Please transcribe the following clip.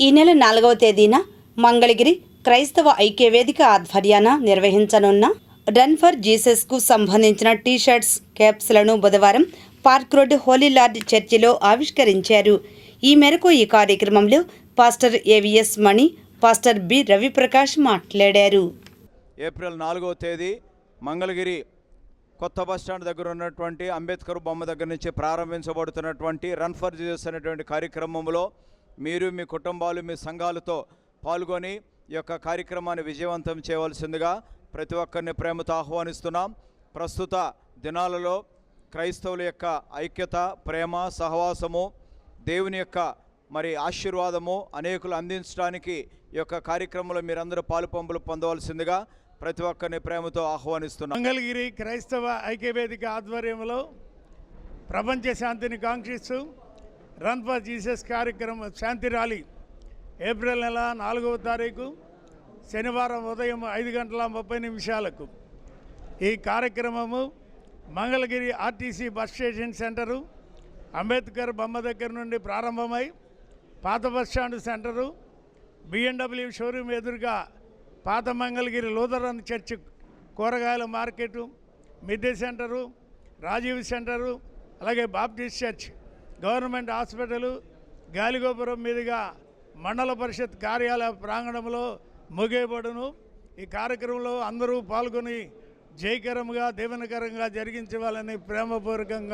ఈ నెల 4వ తేదీన మంగళగిరి క్రైస్తవ ఐక్యవేదిక ఆధ్వర్యాన నిర్వహించనున్న రన్ ఫర్ జీసస్కు సంబంధించిన టీ-షర్ట్స్, క్యాప్స్లను బుధవారం పార్క్ రోడ్ హోలీ లార్డ్ చర్చిలో ఆవిష్కరించారు. ఈ మేరకు ఈ కార్యక్రమంలో పాస్టర్ ఏవిఎస్ మణి, పాస్టర్ బి రవిప్రకాష్ మాట్లాడారు. ఏప్రిల్ 4వ తేదీ మంగళగిరి కొత్త బస్టాండ్ దగ్గర ఉన్నటువంటి అంబేద్కర్ బొమ్మ దగ్గర నుంచి ప్రారంభించబడుతున్నటువంటి రన్ ఫర్ జీసస్ అనేటువంటి కార్యక్రమంలో మీరు మీ కుటుంబాలు మీ సంఘాలతో పాల్గొని ఈ యొక్క కార్యక్రమాన్ని విజయవంతం చేయవలసిందిగా ప్రతి ఒక్కరిని ప్రేమతో ఆహ్వానిస్తున్నాం. ప్రస్తుత దినాలలో క్రైస్తవుల యొక్క ఐక్యత, ప్రేమ, సహవాసము, దేవుని యొక్క ఆశీర్వాదము అనేకులు అందించడానికి ఈ యొక్క కార్యక్రమంలో మీరందరూ పాలుపంపులు పొందవలసిందిగా ప్రతి ఒక్కరిని ప్రేమతో ఆహ్వానిస్తున్నాం. మంగళగిరి క్రైస్తవ ఐక్యవేదిక ఆధ్వర్యంలో ప్రపంచ శాంతిని కాంక్షిస్తూ రన్ ఫర్ జీసస్ కార్యక్రమం శాంతి ర్యాలీ ఏప్రిల్ నెల 4వ తారీఖు శనివారం ఉదయం 5:30 ఈ కార్యక్రమము Mangalagiri RTC bus station centre Ambedkar బొమ్మ దగ్గర నుండి ప్రారంభమై పాత బస్టాండ్ సెంటరు BMW షోరూమ్ ఎదురుగా పాత మంగళగిరి లూథరన్ చర్చ్, కూరగాయల మార్కెటు, మిద్దె సెంటరు, రాజీవ్ సెంటరు, అలాగే బాప్టిస్ట్ చర్చ్, గవర్నమెంట్ హాస్పిటలు, గాలిగోపురం మీదుగా మండల పరిషత్ కార్యాలయ ప్రాంగణంలో ముగియబడును. ఈ కార్యక్రమంలో అందరూ పాల్గొని జయకరంగా, దీవెనకరంగా జరిగించవాలని ప్రేమపూర్వకంగా